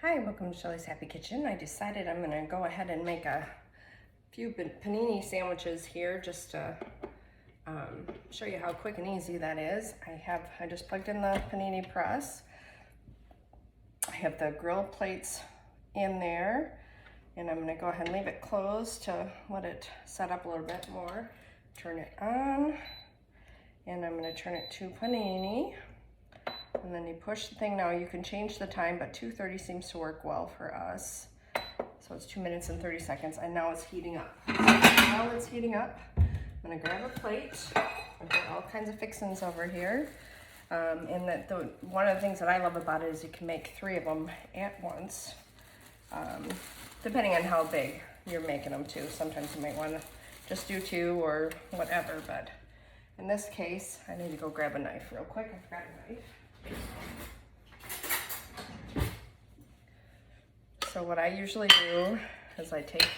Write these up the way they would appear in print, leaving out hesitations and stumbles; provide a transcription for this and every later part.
Hi, welcome to Shelly's Happy Kitchen. I decided I'm going to go ahead and make a few panini sandwiches here just to show you how quick and easy that is. I just plugged in the panini press. I have the grill plates in there, and I'm going to go ahead and leave it closed to let it set up a little bit more. Turn it on, and I'm going to turn it to panini. And then you push the thing. Now you can change the time, but 2:30 seems to work well for us. So it's 2 minutes and 30 seconds, and now it's heating up. While it's heating up, I'm gonna grab a plate. I've got all kinds of fixings over here. And one of the things that I love about it is you can make 3 of them at once, depending on how big you're making them too. Sometimes you might wanna just do 2 or whatever, but in this case, I need to go grab a knife real quick. I forgot a knife. So what I usually do is I take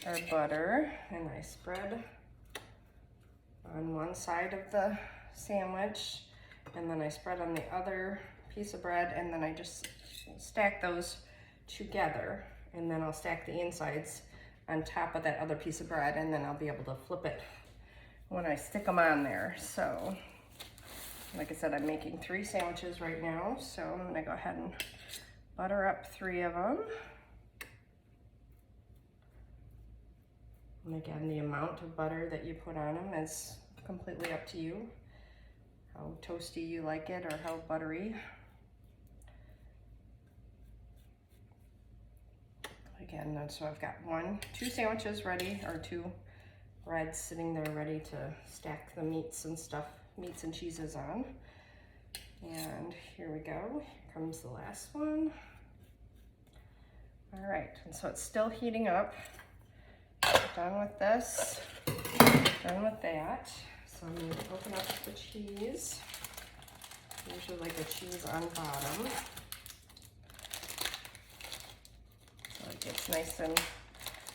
our butter and I spread on one side of the sandwich, and then I spread on the other piece of bread, and then I just stack those together, and then I'll stack the insides on top of that other piece of bread, and then I'll be able to flip it when I stick them on there. So like I said, I'm making 3 sandwiches right now, so I'm gonna go ahead and butter up 3 of them. And again, the amount of butter that you put on them is completely up to you, how toasty you like it or how buttery. Again, so I've got 2 sandwiches ready, or 2 breads sitting there ready to stack the meats and cheeses on. And here we go. Here comes the last one. All right, and so it's still heating up. Done with this, done with that. So I'm going to open up the cheese. I usually like the cheese on bottom, so it gets nice and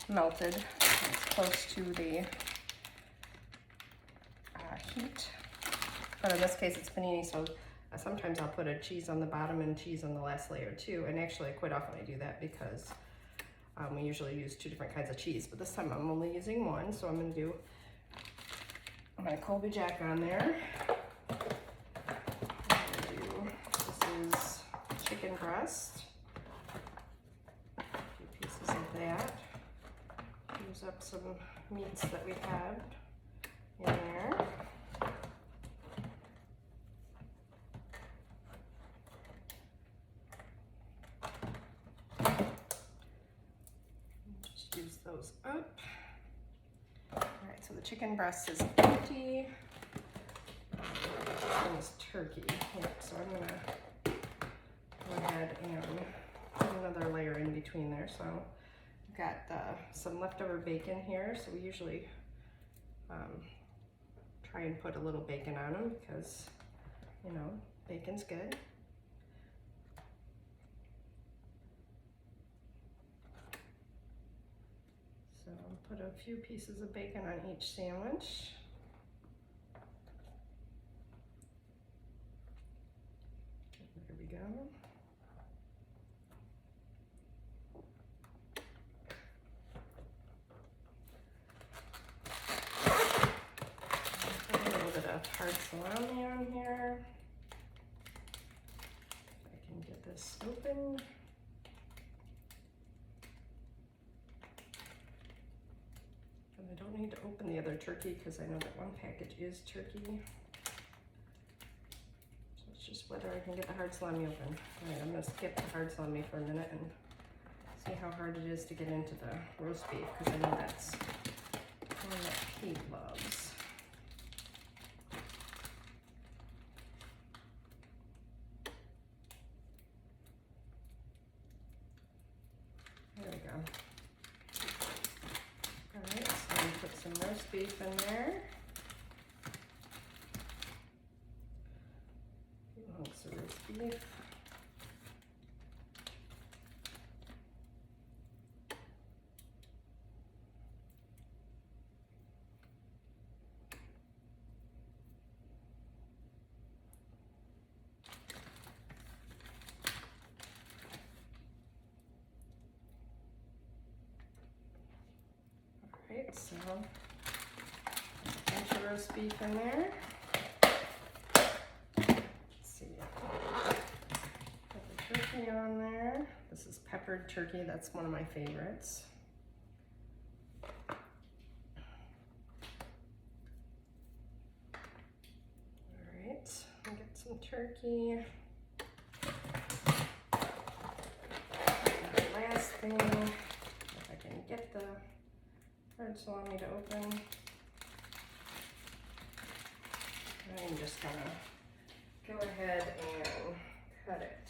melted. It's close to the heat. But in this case, it's panini, so sometimes I'll put a cheese on the bottom and cheese on the last layer too. And actually, quite often I do that because we usually use 2 different kinds of cheese. But this time I'm only using 1, so I'm going to Colby Jack on there. This is chicken breast. A few pieces of that. Use up some meats that we had in there. Use those up. All right, so the chicken breast is empty. Chicken is turkey. Yep, so I'm gonna go ahead and put another layer in between there. So I've got some leftover bacon here. So we usually try and put a little bacon on them because, you know, bacon's good. So I'll put a few pieces of bacon on each sandwich. There we go. Put a little bit of hard salami on here. If I can get this open. I don't need to open the other turkey because I know that one package is turkey. So it's just whether I can get the hard salami open. All right, I'm going to skip the hard salami for a minute and see how hard it is to get into the roast beef, because I know that's one that Pete loves. There we go. Alright, so I'm going to put some roast beef in there. A few hunks of roast beef. So, a bunch of roast beef in there. Let's see. Put the turkey on there. This is peppered turkey. That's one of my favorites. All right, I'll get some turkey. Last thing, if I can get the hard salami to open, I'm just gonna go ahead and cut it.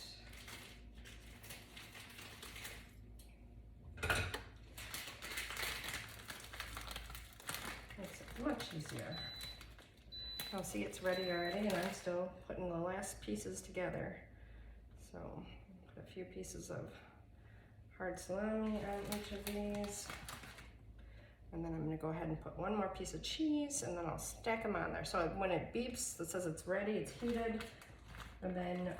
Makes it much easier. Oh, see, it's ready already, and I'm still putting the last pieces together. So, put a few pieces of hard salami on each of these. And then I'm gonna go ahead and put one more piece of cheese, and then I'll stack them on there. So when it beeps, it says it's ready, it's heated, and then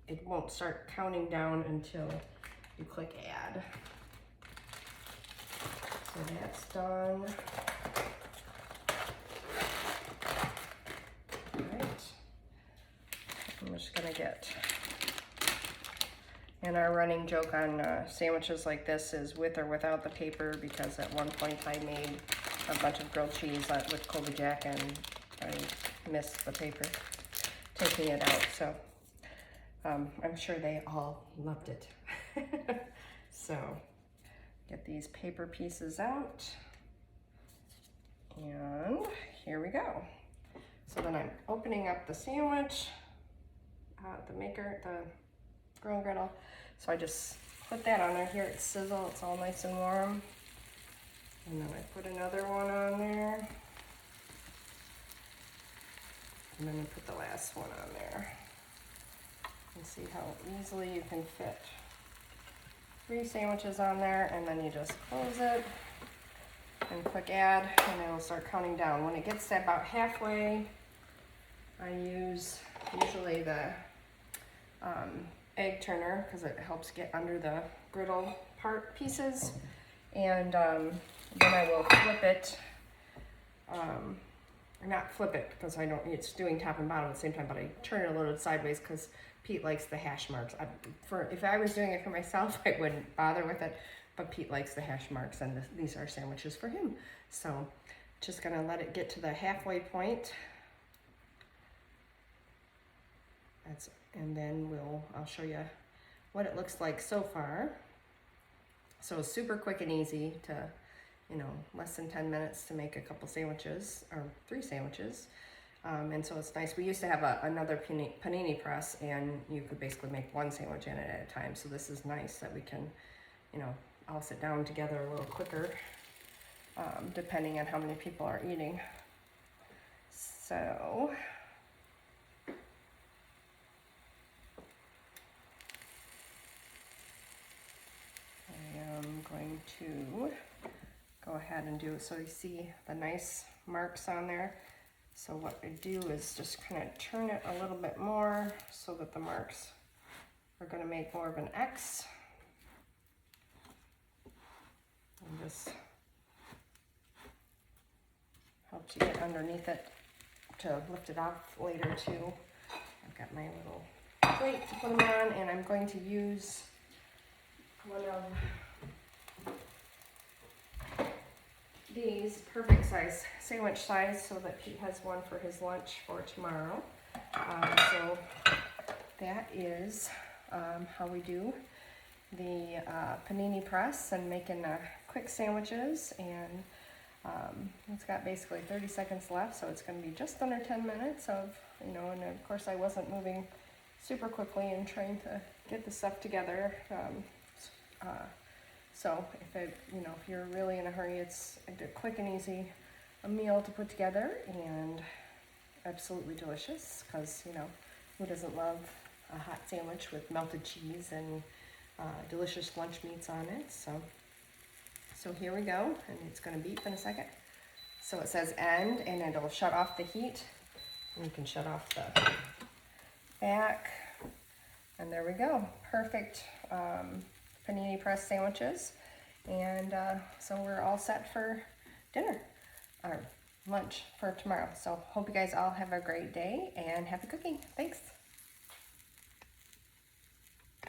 it won't start counting down until you click add. So that's done. All right. I'm just gonna get, and our running joke on sandwiches like this is with or without the paper, because at one point I made a bunch of grilled cheese with Colby Jack and I missed the paper, taking it out. So I'm sure they all loved it. So get these paper pieces out, and here we go. So then I'm opening up the sandwich, the grill and griddle. So I just put that on there. Here it's sizzle, it's all nice and warm. And then I put another one on there. And then I put the last one on there. And see how easily you can fit 3 sandwiches on there, and then you just close it and click add, and it'll start counting down. When it gets to about halfway, I use usually the egg turner, because it helps get under the griddle pieces, and then I will flip it, or not flip it because I don't, it's doing top and bottom at the same time, but I turn it a little sideways because Pete likes the hash marks. If I was doing it for myself, I wouldn't bother with it, but Pete likes the hash marks, and these are sandwiches for him. So just gonna let it get to the halfway point. And then I'll show you what it looks like so far. So super quick and easy to, less than 10 minutes to make a couple sandwiches, or 3 sandwiches. And so it's nice. We used to have another panini press, and you could basically make 1 sandwich in it at a time. So this is nice that we can, all sit down together a little quicker, depending on how many people are eating. So I'm going to go ahead and do it so you see the nice marks on there. So what I do is just kind of turn it a little bit more so that the marks are going to make more of an X. And this helps you get underneath it to lift it off later too. I've got my little plate to put them on, and I'm going to use one of these perfect size, sandwich size, so that Pete has one for his lunch for tomorrow. So that is how we do the panini press and making quick sandwiches. And it's got basically 30 seconds left, so it's going to be just under 10 minutes of, and of course I wasn't moving super quickly and trying to get the stuff together. So if you're really in a hurry, it's a quick and easy meal to put together, and absolutely delicious, because who doesn't love a hot sandwich with melted cheese and delicious lunch meats on it. So here we go, and it's going to beep in a second. So it says end, and it'll shut off the heat, and you can shut off the back, and there we go. Perfect panini press sandwiches. And so we're all set for dinner, or lunch for tomorrow. So hope you guys all have a great day and happy cooking. Thanks.